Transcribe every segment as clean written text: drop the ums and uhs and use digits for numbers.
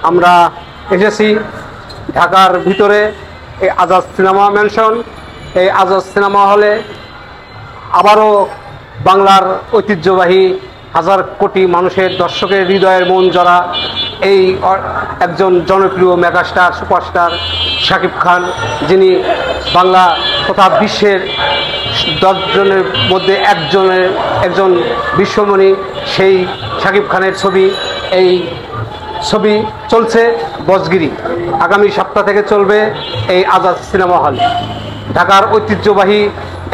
আমরা এসেছি ঢাকার ভিতরে এই আজাদ সিনেমা ম্যানশন। এই আজাদ সিনেমা হলে আবারও বাংলার ঐতিহ্যবাহী হাজার কোটি মানুষের দর্শকের হৃদয়ের মন জড়া এই একজন জনপ্রিয় মেগাস্টার সুপারস্টার শাকিব খান, যিনি বাংলা তথা বিশ্বের 10 জনের মধ্যে একজন বিশ্বমণি, সেই শাকিব খানের এই ছবি চলছে বজগিরি। আগামী সপ্তাহ থেকে চলবে এই আজাদ সিনেমা হল। ঢাকার ঐতিহ্যবাহী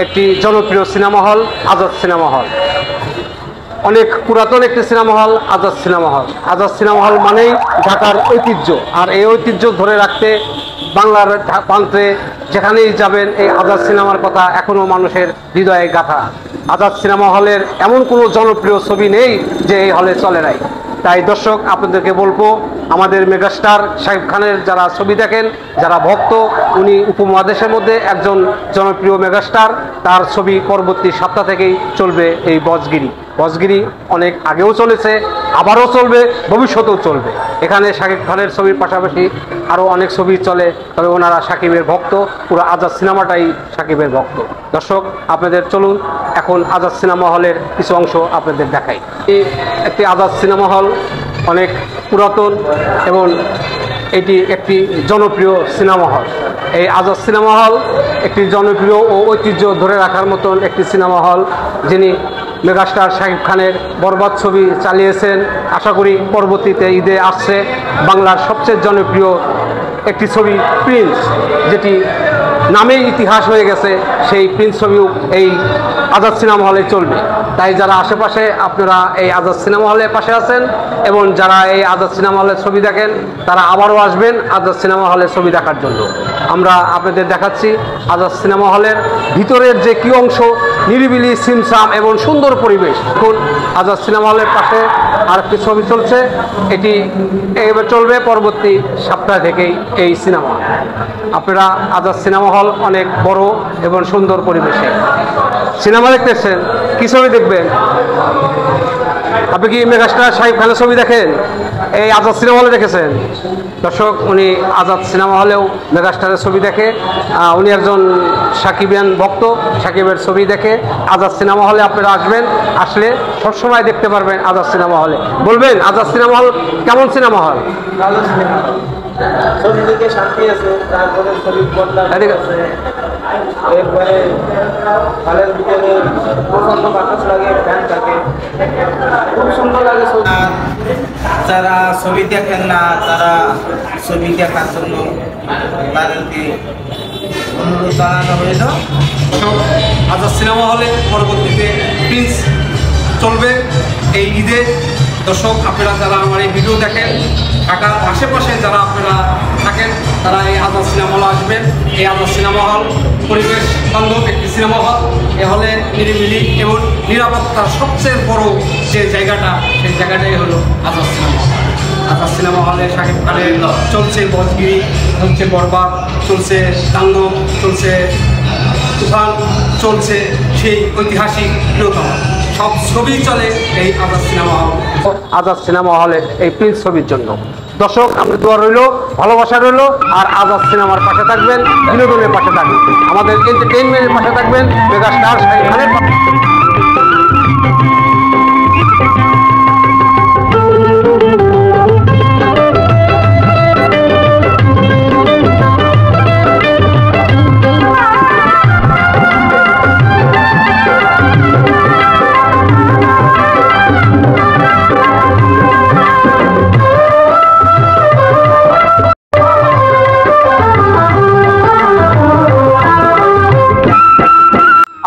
একটি জনপ্রিয় cinema hall Azad cinema hall, অনেক পুরাতন একটি cinema hall Azad cinema hall. Azad cinema hall মানেই ঢাকার ঐতিহ্য, আর এই ঐতিহ্য ধরে রাখতে বাংলার প্রান্তে যেখানেই যাবেন এই আজাদ সিনেমার কথা এখনও মানুষের হৃদয়ে গাঁথা। আজাদ সিনেমা হলের এমন কোনো জনপ্রিয় ছবি নেই যে এই হলে চলে নাই। তাই দর্শক, আপনাদেরকে বলবো, আমাদের মেগাস্টার শাকিব খানের যারা ছবি দেখেন, যারা ভক্ত, উনি উপমহাদেশের মধ্যে একজন জনপ্রিয় মেগাস্টার। তার ছবি পরবর্তী সপ্তাহ থেকেই চলবে এই বজগিরি। অনেক আগেও চলেছে, আবারও চলবে, ভবিষ্যতেও চলবে। এখানে শাকিব খানের ছবির পাশাপাশি আরও অনেক ছবি চলে, তবে ওনারা শাকিবের ভক্ত, পুরো আজাদ সিনেমাটাই শাকিবের ভক্ত। দর্শক, আপনাদের চলুন এখন আজাদ সিনেমা হলের কিছু অংশ আপনাদের দেখাই। এই একটি আজাদ সিনেমা হল, অনেক পুরাতন এবং এটি একটি জনপ্রিয় সিনেমা হল। এই আজাদ সিনেমা হল একটি জনপ্রিয় ও ঐতিহ্য ধরে রাখার মতন একটি সিনেমা হল, যিনি মেগাস্টার শাকিব খানের বরবাদ ছবি চালিয়েছেন। আশা করি পরবর্তীতে ঈদে আসছে বাংলার সবচেয়ে জনপ্রিয় একটি ছবি প্রিন্স, যেটি নামেই ইতিহাস হয়ে গেছে, সেই প্রিন্স ছবিও এই আজাদ সিনেমা হলে চলবে। তাই যারা আশেপাশে আপনারা এই আজাদ সিনেমা হলের পাশে আছেন এবং যারা এই আজাদ সিনেমা হলের ছবি দেখেন, তারা আবারও আসবেন আজাদ সিনেমা হলের ছবি দেখার জন্য। আমরা আপনাদের দেখাচ্ছি আজাদ সিনেমা হলের ভিতরের যে কি অংশ, নিরিবিলি, সিমসাম এবং সুন্দর পরিবেশ। এখন আজাদ সিনেমা হলের পাশে আরেকটি ছবি চলছে, এটি এবার চলবে পরবর্তী সপ্তাহ থেকেই এই সিনেমা। আপনারা আজাদ সিনেমা হল অনেক বড় এবং সুন্দর পরিবেশে সিনেমা দেখতেছেন। কি ছবি দেখবেন? আপনি কি মেগাস্টার শাকিব খানের ছবি দেখেন? এই আজাদ সিনেমা হলে দেখেছেন? দর্শক, উনি আজাদ সিনেমা হলেও মেগাস্টারের ছবি দেখে। উনি একজন শাকিবিয়ান ভক্ত, শাকিবের ছবি দেখে। আজাদ সিনেমা হলে আপনারা আসবেন, আসলে সবসময় দেখতে পারবেন আজাদ সিনেমা হলে। বলবেন আজাদ সিনেমা হল কেমন সিনেমা হল? ভালো সিনেমা হল, ছবি দেখে শান্তি আছে, তারপরে ছবি আছে, এরপরে হলের ভিতরে প্রচন্ড বাতাস লাগে, ফ্যান থাকে, খুব সুন্দর লাগে ছবি। যারা ছবি দেখেন না, তারা ছবি দেখার জন্য তাদেরকে অনুরোধ জানানো হয়েছিল। আজাদ সিনেমা হলে পরবর্তীতে প্রিন্স চলবে এই ঈদে। দর্শক, আপনারা যারা আমার এই ভিডিও দেখেন, ঢাকার আশেপাশে যারা আপনারা থাকেন, তারা এই আজাদ সিনেমা হলে আসবেন। এই আজাদ সিনেমা হল পরিবেশ বান্ধব একটি সিনেমা হল। এ হলে নিরিবিলি এবং নিরাপত্তার সবচেয়ে বড় যে জায়গাটা, সেই জায়গাটাই হলো Azad cinema hall. Azad cinema হলে শাকিব খানের চলছে বজগিরি, চলছে বরবাদ, চলছে তাণ্ডব, চলছে তুফান, চলছে সেই ঐতিহাসিক প্রিয়তম। সব ছবি চলে এই Azad cinema hall. Azad cinema হলে এই প্রিন্স ছবির জন্য। দর্শক, আপনি দোয়া রইল, ভালোবাসা রইল, আর আজাদ সিনেমার পাশে থাকবেন, বিনোদনের পাশে থাকবেন, আমাদের এন্টারটেইনমেন্টের পাশে থাকবেন, মেগাস্টার শাকিব খানের পাশে।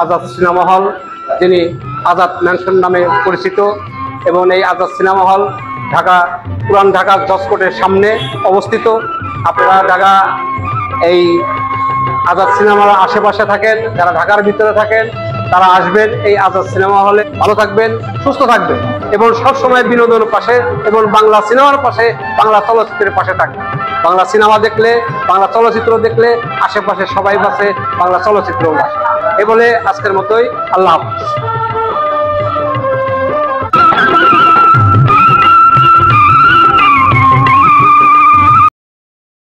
আজাদ সিনেমা হল, যিনি আজাদ ম্যানশন নামে পরিচিত, এবং এই আজাদ সিনেমা হল পুরান ঢাকা জজকোর্টের সামনে অবস্থিত। আপনারা ঢাকা এই আজাদ সিনেমার আশেপাশে থাকেন, যারা ঢাকার ভিতরে থাকেন, তারা আসবেন এই আজাদ সিনেমা হলে। ভালো থাকবেন, সুস্থ থাকবেন এবং সবসময় বিনোদনের পাশে এবং বাংলা সিনেমার পাশে, বাংলা চলচ্চিত্রের পাশে থাকবেন। বাংলা সিনেমা দেখলে, বাংলা চলচ্চিত্র দেখলে আশেপাশে সবাই বাসে, বাংলা চলচ্চিত্রও বাসে। এ বলে আজকের মতোই আল্লাহ হাফেজ।